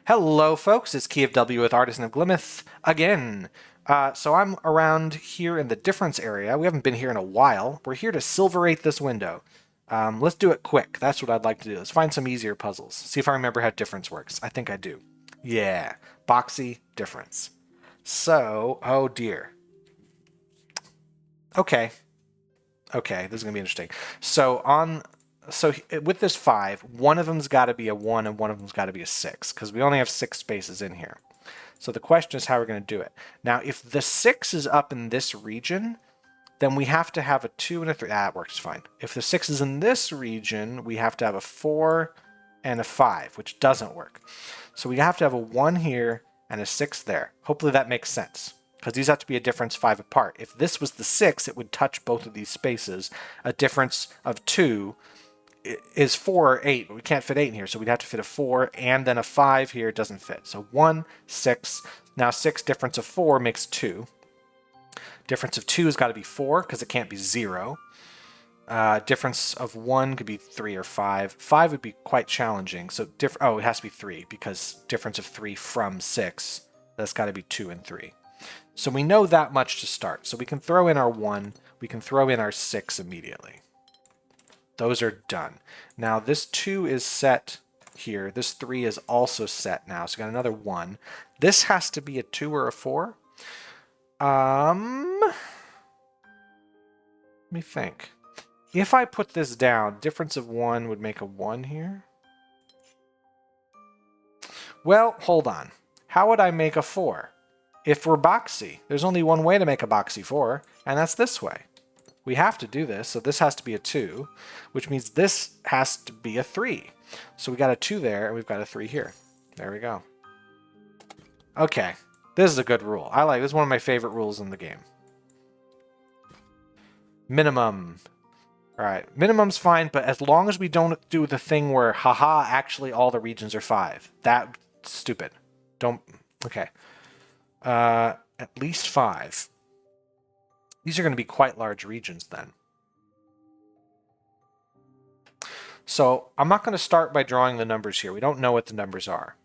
Hello, folks. It's Key of W with Artisan of Glimmith again. So I'm around here in the difference area. We haven't been here in a while. We're here to silverate this window. Let's do it quick. That's what I'd like to do. Let's find some easier puzzles. See if I remember how difference works. I think I do. Yeah, boxy difference. So, oh dear. Okay. Okay, this is gonna be interesting. So with this 5, one of them's got to be a 1 and one of them's got to be a 6 because we only have 6 spaces in here. So the question is how we're going to do it. Now, if the 6 is up in this region, then we have to have a 2 and a 3. That works fine. If the 6 is in this region, we have to have a 4 and a 5, which doesn't work. So we have to have a 1 here and a 6 there. Hopefully that makes sense, because these have to be a difference 5 apart. If this was the 6, it would touch both of these spaces. A difference of 2 is 4 or 8, but we can't fit 8 in here, so we'd have to fit a 4 and then a 5 here. It doesn't fit. So 1, 6. Now 6 difference of 4 makes 2. Difference of 2 has got to be 4 because it can't be 0. Difference of 1 could be 3 or 5. 5 would be quite challenging. So it has to be 3 because difference of 3 from 6, that's got to be 2 and 3. So we know that much to start. So we can throw in our 1. We can throw in our 6 immediately. Those are done. Now this 2 is set here. This 3 is also set now. So we got another 1. This has to be a 2 or a 4. Let me think. If I put this down, difference of 1 would make a 1 here. Well, hold on. How would I make a 4? If we're boxy, there's only one way to make a boxy 4, and that's this way. We have to do this, so this has to be a 2, which means this has to be a 3. So we got a 2 there, and we've got a 3 here. There we go. Okay, this is a good rule. I like this. Is one of my favorite rules in the game. Minimum. All right, minimum's fine, but as long as we don't do the thing where, haha, actually all the regions are 5. That's stupid. Don't. Okay. At least 5. These are going to be quite large regions then. So I'm not going to start by drawing the numbers here. We don't know what the numbers are,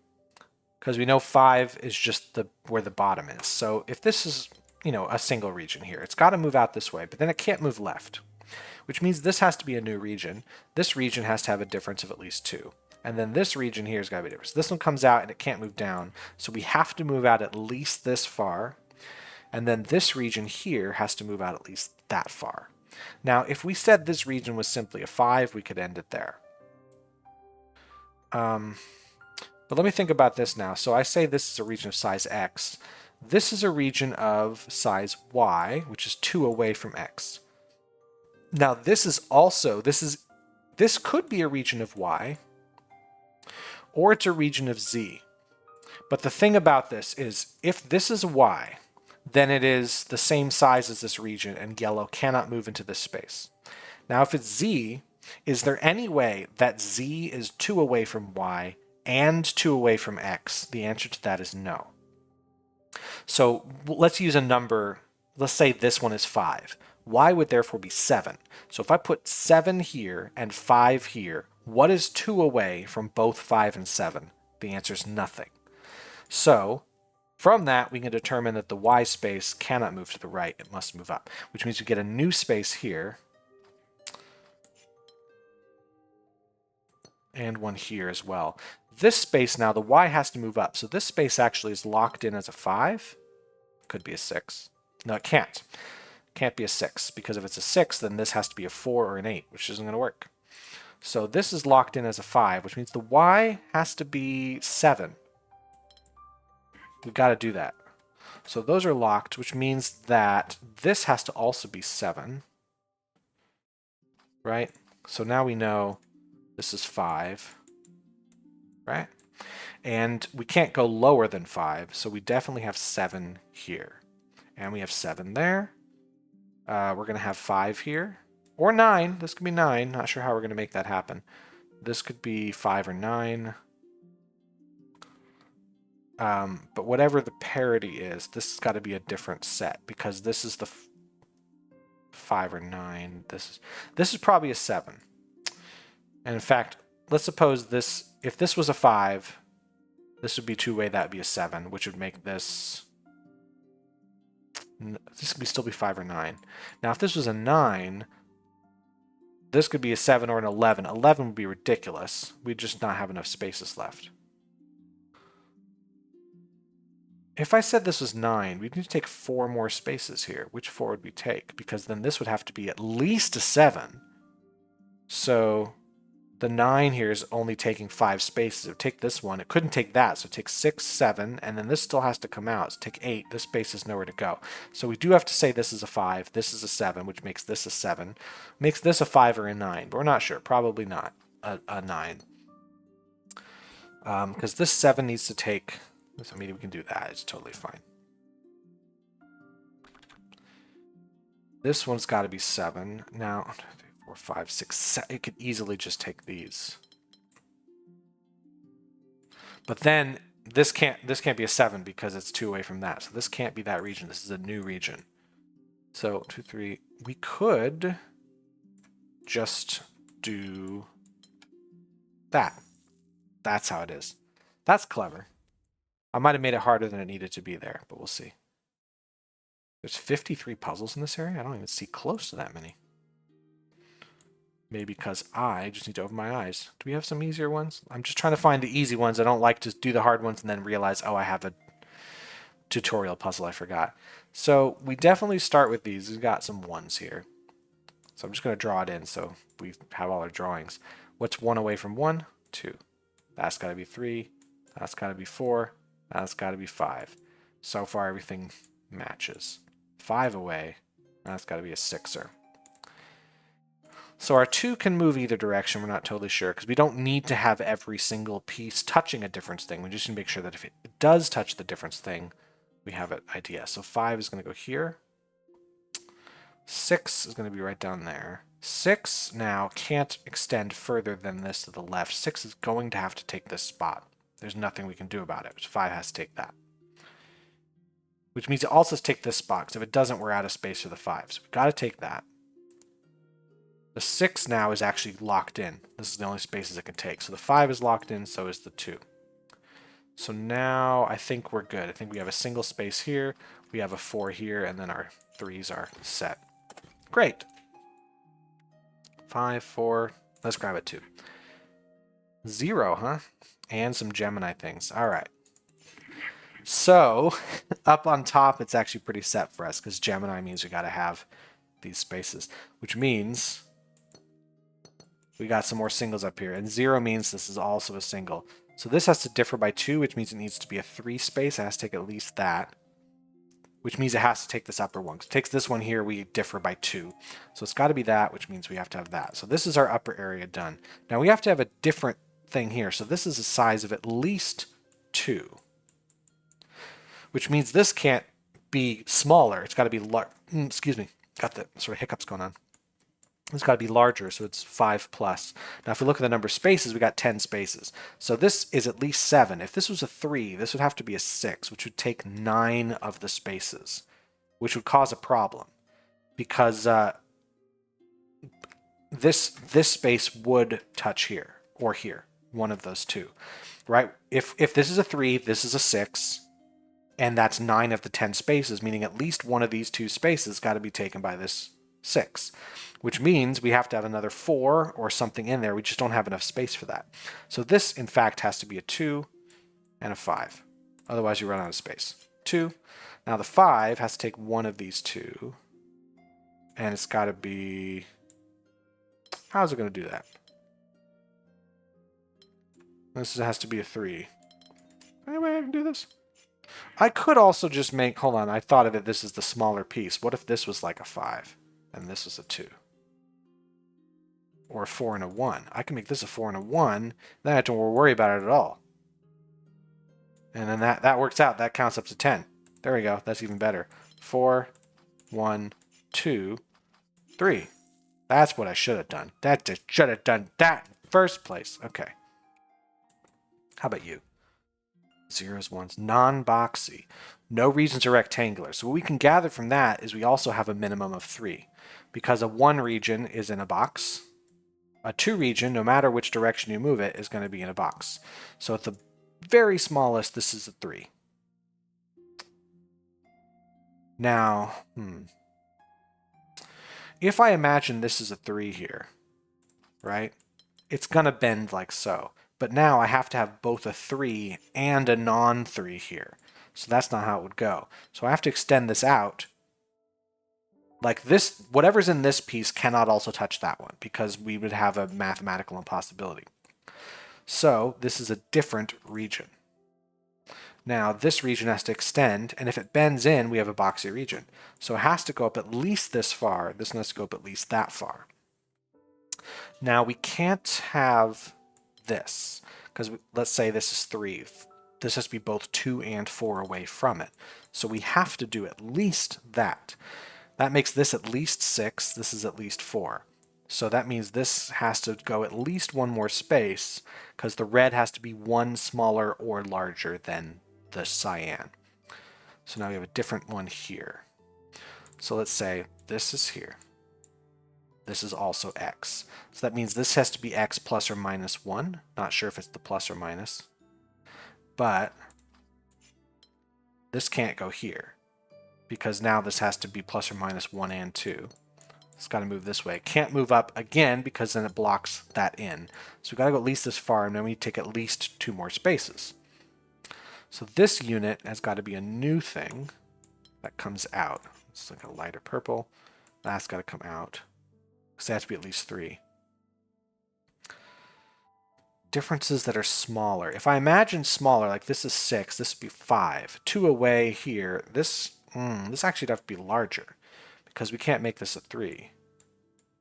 because we know 5 is just where the bottom is. So if this is, a single region here, it's got to move out this way, but then it can't move left, which means this has to be a new region. This region has to have a difference of at least 2. And then this region here has got to be different. So this one comes out and it can't move down. So we have to move out at least this far. And then this region here has to move out at least that far. Now, if we said this region was simply a 5, we could end it there. But let me think about this now. So I say this is a region of size X. This is a region of size Y, which is 2 away from X. Now, this could be a region of Y, or it's a region of Z. But the thing about this is, if this is Y, then it is the same size as this region, and yellow cannot move into this space. Now, if it's Z, is there any way that Z is 2 away from Y and 2 away from X? The answer to that is no. So let's use a number. Let's say this one is 5. Y would therefore be 7. So if I put 7 here and 5 here, what is 2 away from both 5 and 7? The answer is nothing. So from that, we can determine that the Y space cannot move to the right. It must move up, which means we get a new space here and one here as well. This space now, the Y has to move up. So this space actually is locked in as a 5. Could be a 6. No, it can't. Can't be a 6, because if it's a 6, then this has to be a 4 or an 8, which isn't going to work. So this is locked in as a 5, which means the Y has to be 7. We've got to do that. So those are locked, which means that this has to also be 7. Right? So now we know this is 5. Right? And we can't go lower than 5, so we definitely have 7 here. And we have 7 there. We're going to have 5 here. Or 9. This could be 9. Not sure how we're going to make that happen. This could be 5 or 9. But whatever the parity is, this has got to be a different set, because this is the 5 or 9. This is probably a 7. And in fact, let's suppose this, if this was a 5, This would be 2-way, that would be a 7, which would make this... This could still be 5 or 9. Now, if this was a 9, this could be a 7 or an 11. 11 would be ridiculous. We'd just not have enough spaces left. If I said this was 9, we'd need to take 4 more spaces here. Which 4 would we take? Because then this would have to be at least a 7. So the 9 here is only taking 5 spaces. It would take this one. It couldn't take that, so take 6, 7, and then this still has to come out. So take 8. This space is nowhere to go. So we do have to say this is a 5, this is a 7, which makes this a 7. Makes this a 5 or a 9, but we're not sure. Probably not a 9. Because this 7 needs to take... I mean, we can do that. It's totally fine. This one's got to be 7. Now, 3, 4, 5, 6, 7. It could easily just take these. But then this can't be a 7 because it's 2 away from that. So this can't be that region. This is a new region. So 2, 3. We could just do that. That's how it is. That's clever. I might have made it harder than it needed to be there, but we'll see. There's 53 puzzles in this area? I don't even see close to that many. Maybe because I just need to open my eyes. Do we have some easier ones? I'm just trying to find the easy ones. I don't like to do the hard ones and then realize, oh, I have a tutorial puzzle I forgot. So we definitely start with these. We've got some 1s here. So I'm just going to draw it in so we have all our drawings. What's 1 away from 1? 2. That's got to be 3. That's got to be 4. That's got to be 5. So far, everything matches. 5 away, that's got to be a 6er. So our 2 can move either direction. We're not totally sure because we don't need to have every single piece touching a different thing. We just need to make sure that if it does touch the different thing, we have an idea. So 5 is going to go here. 6 is going to be right down there. 6 now can't extend further than this to the left. 6 is going to have to take this spot. There's nothing we can do about it. 5 has to take that. Which means it also has to take this spot, because if it doesn't, we're out of space for the 5. So we've got to take that. The 6 now is actually locked in. This is the only spaces it can take. So the 5 is locked in, so is the 2. So now I think we're good. I think we have a single space here, we have a 4 here, and then our 3s are set. Great. 5, 4, let's grab a 2. 0, huh? And some Gemini things. All right. So up on top, it's actually pretty set for us because Gemini means we got to have these spaces, which means we got some more singles up here. And 0 means this is also a single. So this has to differ by 2, which means it needs to be a 3 space. It has to take at least that, which means it has to take this upper one. It takes this one here, we differ by 2. So it's got to be that, which means we have to have that. So this is our upper area done. Now we have to have a different thing here. So this is a size of at least 2, which means this can't be smaller. It's got to be large. Excuse me. Got the sort of hiccups going on. It's got to be larger, so it's 5 plus. Now, if we look at the number of spaces, we got 10 spaces. So this is at least 7. If this was a 3, this would have to be a 6, which would take 9 of the spaces, which would cause a problem because this space would touch here or here, one of those two, right? If this is a 3, this is a 6. And that's 9 of the 10 spaces, meaning at least one of these 2 spaces got to be taken by this 6, which means we have to have another 4 or something in there. We just don't have enough space for that. So this, in fact, has to be a 2 and a 5. Otherwise, you run out of space. 2. Now the 5 has to take one of these 2, and it's got to be... How's it going to do that? This has to be a 3. Any way I can do this? I could also just make, hold on, I thought of it, this is the smaller piece. What if this was like a 5 and this was a 2? Or a 4 and a 1. I can make this a 4 and a 1, then I don't have to worry about it at all. And then that works out, that counts up to 10. There we go, that's even better. 4, 1, 2, 3. That's what I should have done. Should have done that in the first place. Okay. How about you? 0s, 1s, non-boxy. No regions are rectangular. So what we can gather from that is we also have a minimum of 3. Because a 1 region is in a box, a 2 region, no matter which direction you move it, is going to be in a box. So at the very smallest, this is a 3. Now, if I imagine this is a 3 here, right, it's going to bend like so. But now I have to have both a 3 and a non-3 here. So that's not how it would go. So I have to extend this out. Like this, whatever's in this piece cannot also touch that one because we would have a mathematical impossibility. So this is a different region. Now this region has to extend, and if it bends in, we have a boxy region. So it has to go up at least this far. This one has to go up at least that far. Now we can't have this, because let's say this is 3. This has to be both 2 and 4 away from it. So we have to do at least that. That makes this at least 6, this is at least 4. So that means this has to go at least one more space, because the red has to be one smaller or larger than the cyan. So now we have a different one here. So let's say this is here. This is also x. So that means this has to be x plus or minus 1. Not sure if it's the plus or minus. But this can't go here, because now this has to be plus or minus 1 and 2. It's got to move this way. It can't move up again because then it blocks that in. So we've got to go at least this far, and then we take at least 2 more spaces. So this unit has got to be a new thing that comes out. It's like a lighter purple. That's got to come out, because it has to be at least 3. Differences that are smaller. If I imagine smaller, like this is 6, this would be 5. 2 away here. This actually would have to be larger, because we can't make this a 3.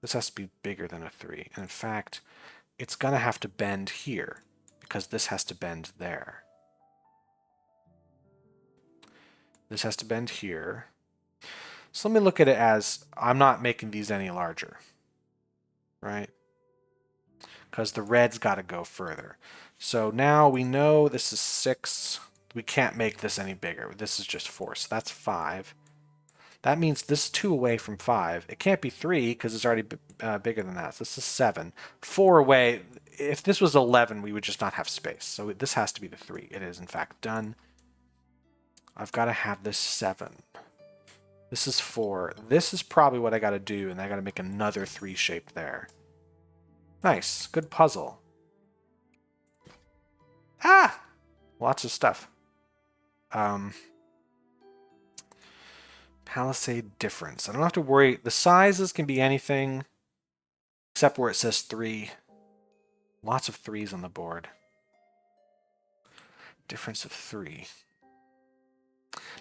This has to be bigger than a 3. And in fact, it's going to have to bend here, because this has to bend there. This has to bend here. So let me look at it as I'm not making these any larger, right? Because the red's got to go further. So now we know this is 6. We can't make this any bigger. This is just 4, so that's 5. That means this is 2 away from 5. It can't be 3 because it's already bigger than that. So this is 7. 4 away. If this was 11, we would just not have space. So this has to be the 3. It is, in fact, done. I've got to have this 7. This is 4. This is probably what I got to do, and I got to make another 3 shape there. Nice. Good puzzle. Ah! Lots of stuff. Palisade difference. I don't have to worry. The sizes can be anything except where it says 3. Lots of 3s on the board. Difference of 3.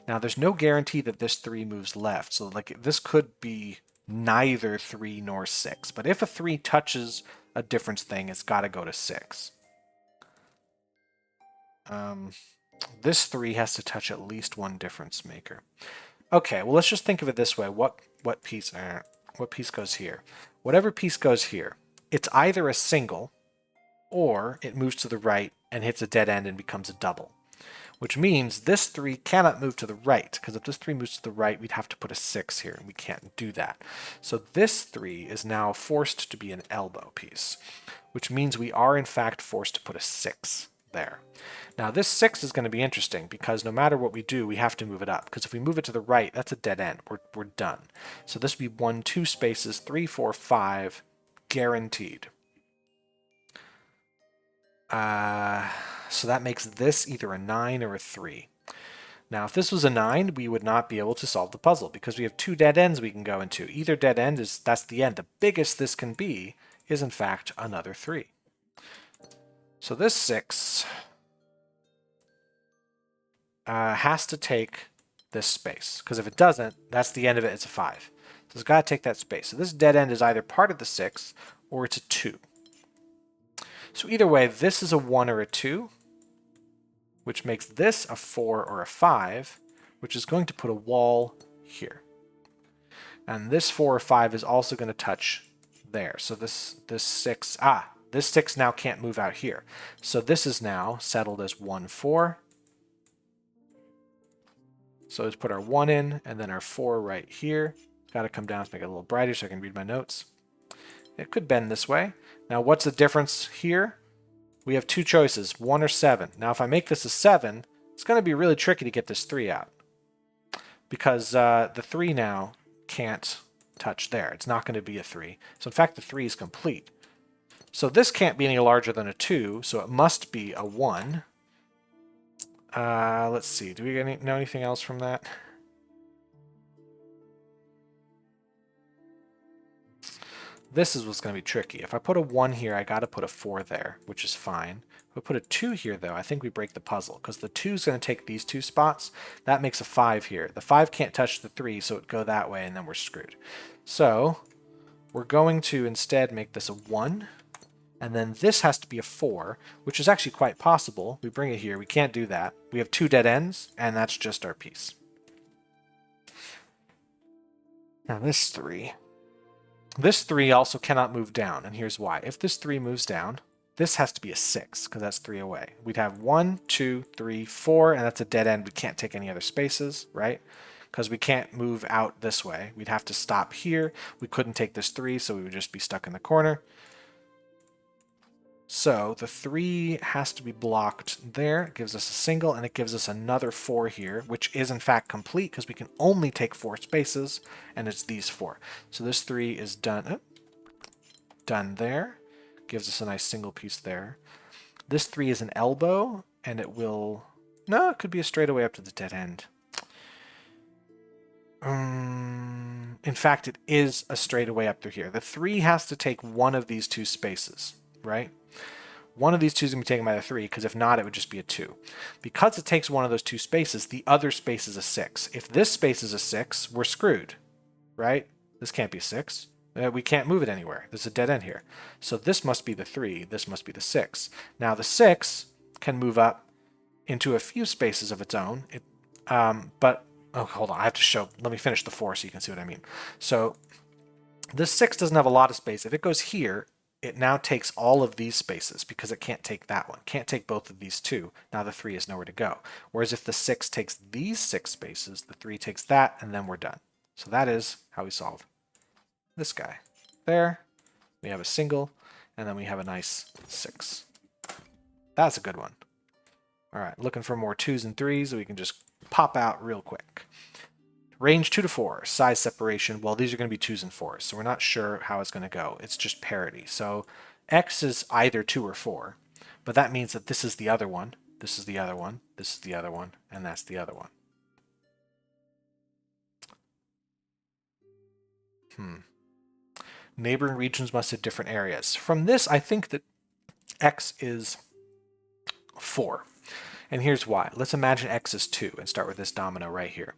Now, there's no guarantee that this 3 moves left. So, like, this could be neither 3 nor 6. But if a 3 touches a difference thing, it's got to go to 6. This 3 has to touch at least one difference maker. Okay, well, let's just think of it this way. What piece goes here? Whatever piece goes here, it's either a single or it moves to the right and hits a dead end and becomes a double, which means this 3 cannot move to the right, because if this 3 moves to the right, we'd have to put a 6 here, and we can't do that. So this 3 is now forced to be an elbow piece, which means we are, in fact, forced to put a 6 there. Now, this 6 is going to be interesting, because no matter what we do, we have to move it up, because if we move it to the right, that's a dead end. We're done. So this would be 1, 2 spaces, 3, 4, 5, guaranteed. So that makes this either a 9 or a 3. Now, if this was a 9, we would not be able to solve the puzzle, because we have 2 dead ends we can go into. Either dead end that's the end. The biggest this can be is, in fact, another 3. So this 6 has to take this space, because if it doesn't, that's the end of it. It's a 5. So it's got to take that space. So this dead end is either part of the 6 or it's a 2. So either way, this is a 1 or a 2, which makes this a 4 or a 5, which is going to put a wall here. And this 4 or 5 is also going to touch there. So this 6, this 6 now can't move out here. So this is now settled as 1, 4. So let's put our 1 in, and then our 4 right here. Got to come down to make it a little brighter so I can read my notes. It could bend this way. Now, what's the difference here? We have two choices, 1 or 7. Now, if I make this a 7, it's going to be really tricky to get this 3 out. Because the 3 now can't touch there. It's not going to be a 3. So in fact, the 3 is complete. So this can't be any larger than a 2, so it must be a 1. Let's see. Do we know anything else from that? This is what's going to be tricky. If I put a 1 here, I got to put a 4 there, which is fine. If I put a 2 here, though, I think we break the puzzle, because the 2 is going to take these 2 spots. That makes a 5 here. The 5 can't touch the 3, so it would go that way, and then we're screwed. So we're going to instead make this a 1, and then this has to be a 4, which is actually quite possible. We bring it here. We can't do that. We have 2 dead ends, and that's just our piece. Now this 3. This 3 also cannot move down, and here's why. If this 3 moves down, this has to be a 6, because that's 3 away. We'd have 1, 2, 3, 4, and that's a dead end. We can't take any other spaces, right? Because we can't move out this way. We'd have to stop here. We couldn't take this 3, so we would just be stuck in the corner. So the 3 has to be blocked there. It gives us a single, and it gives us another 4 here, which is in fact complete because we can only take 4 spaces, and it's these 4. So this 3 is done. Oh, done there. Gives us a nice single piece there. This 3 is an elbow, and it will... No, it could be a straightaway up to the dead end. In fact, it is a straightaway up through here. The 3 has to take one of these 2 spaces, right? One of these 2 is going to be taken by the 3, because if not, it would just be a 2. Because it takes one of those 2 spaces, the other space is a 6. If this space is a 6, we're screwed, right? This can't be a 6. We can't move it anywhere. There's a dead end here. So this must be the 3. This must be the 6. Now the 6 can move up into a few spaces of its own. But, oh, hold on. I have to show. Let me finish the 4 so you can see what I mean. So this 6 doesn't have a lot of space. If it goes here, it now takes all of these spaces because it can't take that one. Can't take both of these 2. Now the 3 has nowhere to go. Whereas if the 6 takes these 6 spaces, the 3 takes that, and then we're done. So that is how we solve this guy. There, we have a single, and then we have a nice 6. That's a good one. All right, looking for more 2s and 3s that we can just pop out real quick. Range 2 to 4, size separation. Well, these are going to be 2s and 4s, so we're not sure how it's going to go. It's just parity. So X is either 2 or 4, but that means that this is the other one, this is the other one, this is the other one, and that's the other one. Neighboring regions must have different areas. From this, I think that X is 4. And here's why. Let's imagine X is 2 and start with this domino right here.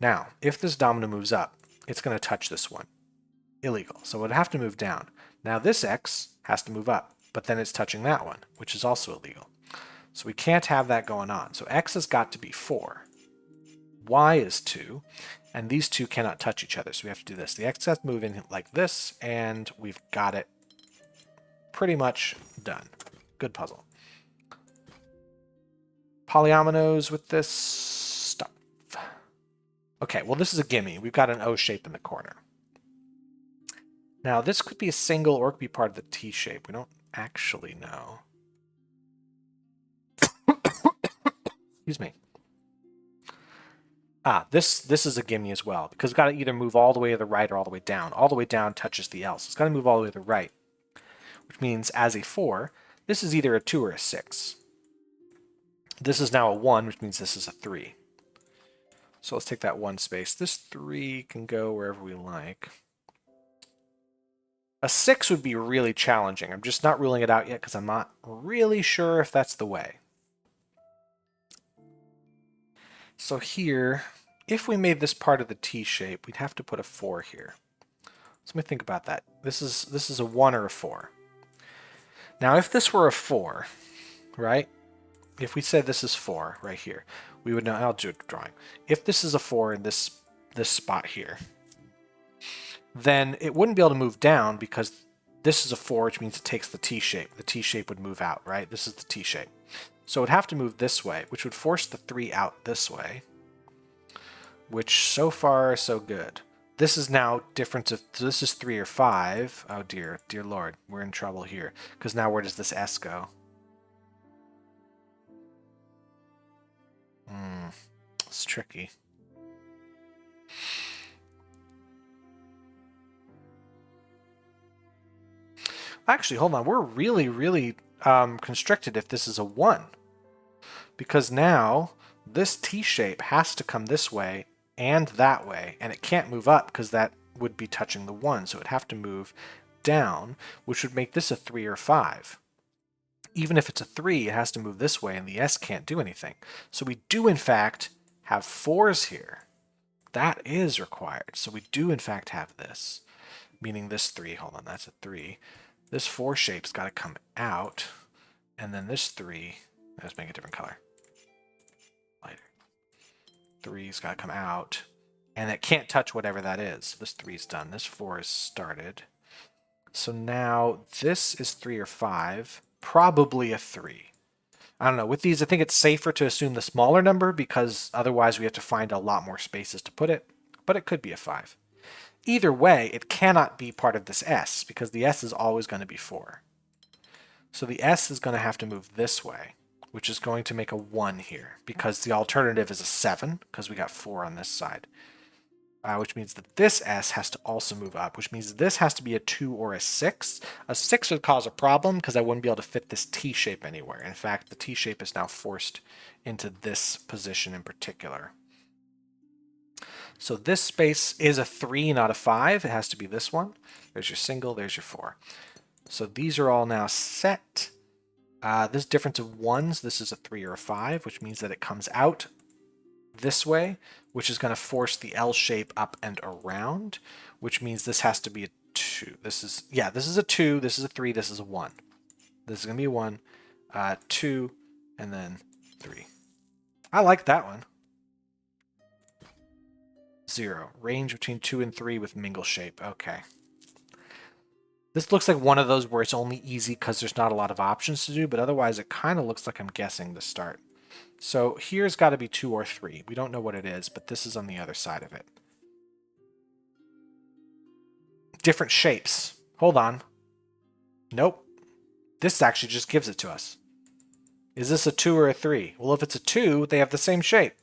Now, if this domino moves up, it's going to touch this one. Illegal. So it would have to move down. Now this X has to move up, but then it's touching that one, which is also illegal. So we can't have that going on. So X has got to be 4. Y is 2, and these 2 cannot touch each other, so we have to do this. The X has to move in like this, and we've got it pretty much done. Good puzzle. Polyominoes with this stuff. Okay, well this is a gimme. We've got an O shape in the corner. Now this could be a single or it could be part of the T shape. We don't actually know. Excuse me. This is a gimme as well, because it's got to either move all the way to the right or all the way down. All the way down touches the L, so it's got to move all the way to the right, which means as a 4, this is either a 2 or a 6. This is now a 1, which means this is a 3. So let's take that 1 space. This 3 can go wherever we like. A 6 would be really challenging. I'm just not ruling it out yet because I'm not really sure if that's the way. So here, if we made this part of the T shape, we'd have to put a 4 here. So let me think about that. This is a 1 or a 4. Now if this were a 4, right? If we said this is 4 right here, we would know. I'll do a drawing. If this is a 4 in this spot here, then it wouldn't be able to move down because this is a 4, which means it takes the T shape. The T shape would move out, right? This is the T shape. So it would have to move this way, which would force the 3 out this way, which so far so good. This is now different. So this is 3 or 5. Oh dear, dear Lord, we're in trouble here. Because now where does this S go? It's tricky. Actually, hold on. We're really, really constricted if this is a 1. Because now this T-shape has to come this way and that way, and it can't move up because that would be touching the 1, so it'd have to move down, which would make this a 3 or 5. Even if it's a 3, it has to move this way, and the S can't do anything. So we do, in fact, have 4s here. That is required. So we do, in fact, have this, meaning this 3. Hold on, that's a 3. This 4 shape's got to come out, and then this 3, let's make a different color. Lighter. 3's got to come out, and it can't touch whatever that is. This 3's done. This 4 is started. So now this is 3 or 5, probably a 3. I don't know. With these, I think it's safer to assume the smaller number because otherwise we have to find a lot more spaces to put it, but it could be a 5. Either way, it cannot be part of this S because the S is always going to be 4. So the S is going to have to move this way, which is going to make a 1 here because the alternative is a 7 because we got 4 on this side. Which means that this S has to also move up, which means this has to be a 2 or a 6. A 6 would cause a problem because I wouldn't be able to fit this T shape anywhere. In fact, the T shape is now forced into this position in particular. So this space is a 3, not a 5. It has to be this one. There's your single, there's your 4. So these are all now set. This difference of 1s, this is a 3 or a 5, which means that it comes out this way, which is going to force the L shape up and around, which means this has to be a 2. This is a 2, this is a 3, this is a 1. This is going to be a 1, 2, and then 3. I like that one. 0. Range between 2 and 3 with mingle shape. Okay. This looks like one of those where it's only easy because there's not a lot of options to do, but otherwise it kind of looks like I'm guessing to start. So here's got to be 2 or 3. We don't know what it is, but this is on the other side of it. Different shapes. Hold on. Nope. This actually just gives it to us. Is this a 2 or a 3? Well, if it's a 2, they have the same shape.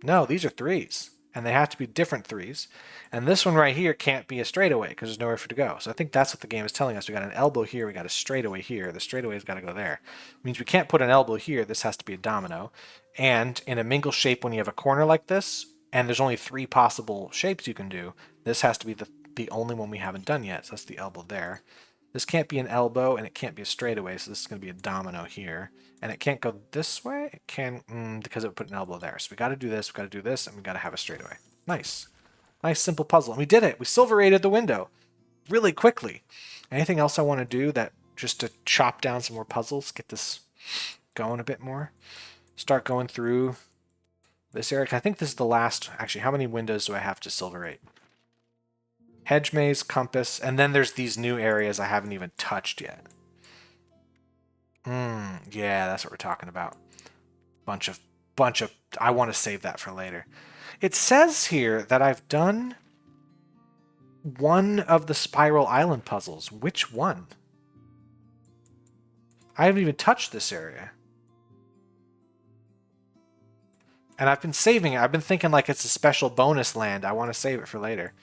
No, these are 3s. And they have to be different 3s. And this one right here can't be a straightaway because there's nowhere for it to go. So I think that's what the game is telling us. We got an elbow here, we got a straightaway here. The straightaway's got to go there. It means we can't put an elbow here. This has to be a domino. And in a mingle shape, when you have a corner like this, and there's only 3 possible shapes you can do, this has to be the only one we haven't done yet. So that's the elbow there. This can't be an elbow, and it can't be a straightaway, so this is going to be a domino here. And it can't go this way. It can, because it would put an elbow there. So we got to do this, we got to do this, and we got to have a straightaway. Nice. Nice, simple puzzle. And we did it. We silver rated the window really quickly. Anything else I want to do that just to chop down some more puzzles, get this going a bit more? Start going through this area. I think this is the last. Actually, how many windows do I have to silver rate? Hedge maze, compass, and then there's these new areas I haven't even touched yet. Yeah, that's what we're talking about. Bunch of. I want to save that for later. It says here that I've done one of the Spiral Island puzzles. Which one? I haven't even touched this area. And I've been saving it. I've been thinking like it's a special bonus land. I want to save it for later.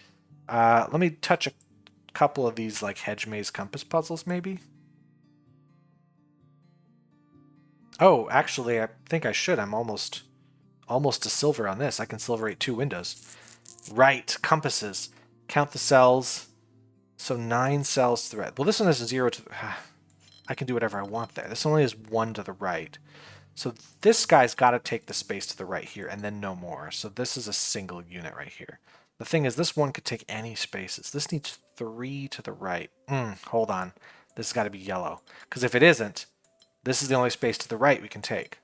Let me touch a couple of these like hedge maze compass puzzles maybe. Oh, actually, I think I should. I'm almost to silver on this. I can silver rate 2 windows. Right, compasses. Count the cells. So 9 cells to the right. Well, this one has a 0 to... I can do whatever I want there. This only has 1 to the right. So this guy's got to take the space to the right here, and then no more. So this is a single unit right here. The thing is, this one could take any spaces. This needs 3 to the right. Hold on. This has got to be yellow. Because if it isn't, this is the only space to the right we can take.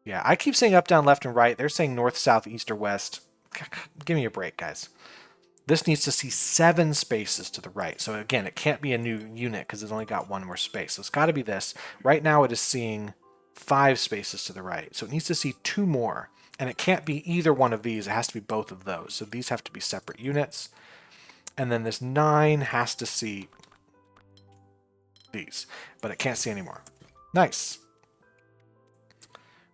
Yeah, I keep saying up, down, left, and right. They're saying north, south, east, or west. Give me a break, guys. This needs to see 7 spaces to the right. So again, it can't be a new unit because it's only got 1 more space. So it's got to be this. Right now it is seeing 5 spaces to the right. So it needs to see 2 more. And it can't be either one of these. It has to be both of those. So these have to be separate units. And then this 9 has to see these. But it can't see anymore. Nice.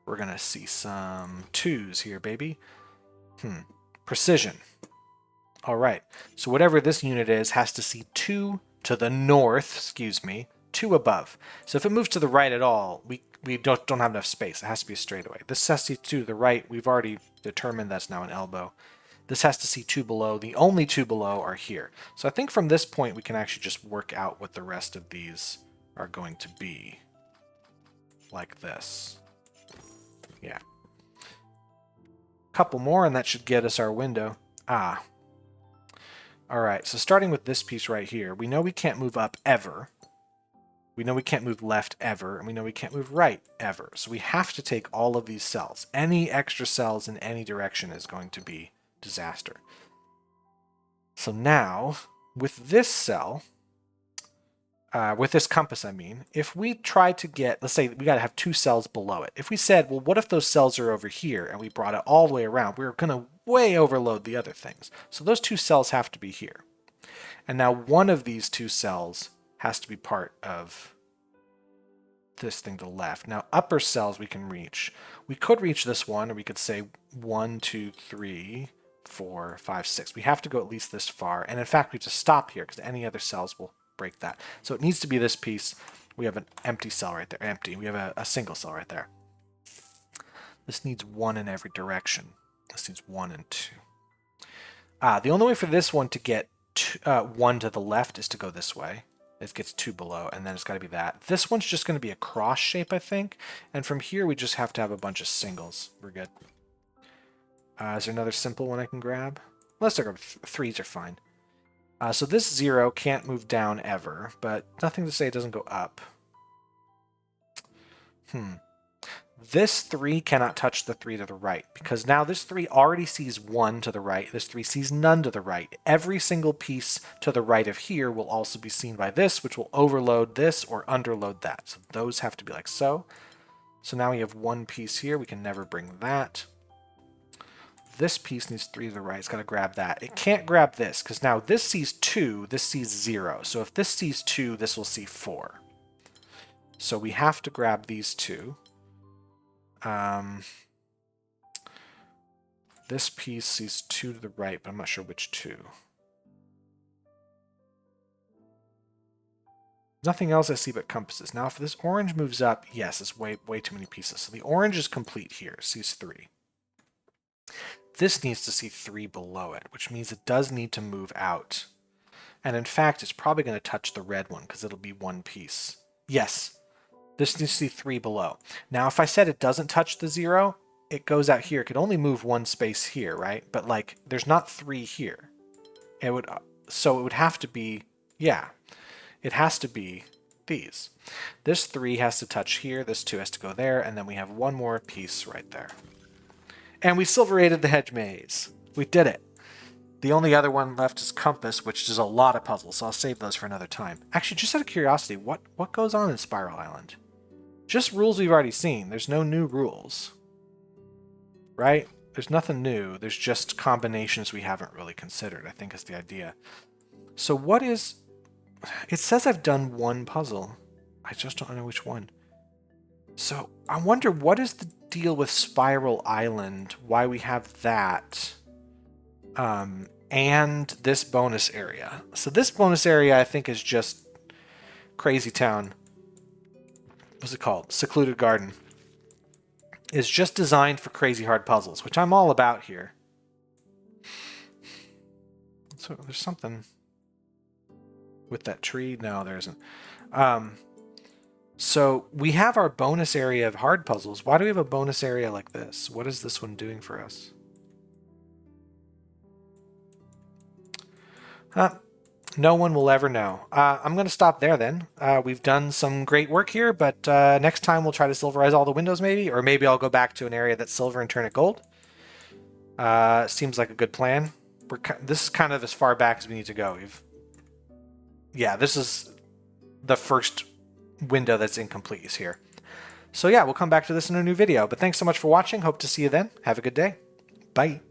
We're going to see some 2s here, baby. Precision. All right. So whatever this unit is has to see 2 to the north, excuse me, 2 above. So if it moves to the right at all, we don't have enough space. It has to be a straightaway. This has to see 2 to the right. We've already determined that's now an elbow. This has to see 2 below. The only 2 below are here. So I think from this point we can actually just work out what the rest of these are going to be. Like this. Yeah. Couple more and that should get us our window. Ah. Alright, so starting with this piece right here, we know we can't move up ever. We know we can't move left ever, and we know we can't move right ever. So we have to take all of these cells. Any extra cells in any direction is going to be disaster. So now, with this cell, with this compass I mean, if we try to get, let's say we got to have 2 cells below it. If we said, well, what if those cells are over here, and we brought it all the way around, we're going to way overload the other things. So those 2 cells have to be here. And now one of these 2 cells has to be part of this thing to the left. Now upper cells we can reach. We could reach this one, or we could say 1, 2, 3, 4, 5, 6. We have to go at least this far. And in fact, we have to stop here because any other cells will break that. So it needs to be this piece. We have an empty cell right there. Empty. We have a single cell right there. This needs 1 in every direction. This needs 1 and 2. The only way for this one to get 1 to the left is to go this way. It gets 2 below, and then it's got to be that. This one's just going to be a cross shape, I think. And from here, we just have to have a bunch of singles. We're good. Is there another simple one I can grab? Let's go 3s are fine. So this 0 can't move down ever, but nothing to say it doesn't go up. This 3 cannot touch the 3 to the right, because now this 3 already sees 1 to the right. This 3 sees none to the right. Every single piece to the right of here will also be seen by this, which will overload this or underload that. So those have to be like so. So now we have 1 piece here. We can never bring that. This piece needs 3 to the right. It's got to grab that. It can't grab this, because now this sees 2, this sees 0. So if this sees 2, this will see 4. So we have to grab these 2. This piece sees 2 to the right, but I'm not sure which 2. Nothing else I see but compasses. Now, if this orange moves up, yes, it's way too many pieces. So the orange is complete here, sees 3. This needs to see 3 below it, which means it does need to move out. And in fact, it's probably going to touch the red one, because it'll be 1 piece. Yes. This needs to see 3 below. Now, if I said it doesn't touch the 0, it goes out here. It could only move 1 space here, right? But like, there's not 3 here. So it would have to be, yeah, it has to be these. This 3 has to touch here. This 2 has to go there. And then we have 1 more piece right there. And we silverated the hedge maze. We did it. The only other one left is compass, which is a lot of puzzles. So I'll save those for another time. Actually, just out of curiosity, what goes on in Spiral Island? Just rules we've already seen. There's no new rules. Right? There's nothing new. There's just combinations we haven't really considered, I think is the idea. So what is... It says I've done 1 puzzle. I just don't know which one. So I wonder what is the deal with Spiral Island, why we have that, and this bonus area. So this bonus area I think is just Crazy Town. What's it called? Secluded Garden. Is just designed for crazy hard puzzles, which I'm all about here. So there's something with that tree. No, there isn't. So we have our bonus area of hard puzzles. Why do we have a bonus area like this? What is this one doing for us? No one will ever know. I'm going to stop there then. We've done some great work here, but next time we'll try to silverize all the windows maybe, or maybe I'll go back to an area that's silver and turn it gold. Seems like a good plan. This is kind of as far back as we need to go. Yeah, this is the first window that's incomplete is here. So yeah, we'll come back to this in a new video, but thanks so much for watching. Hope to see you then. Have a good day. Bye.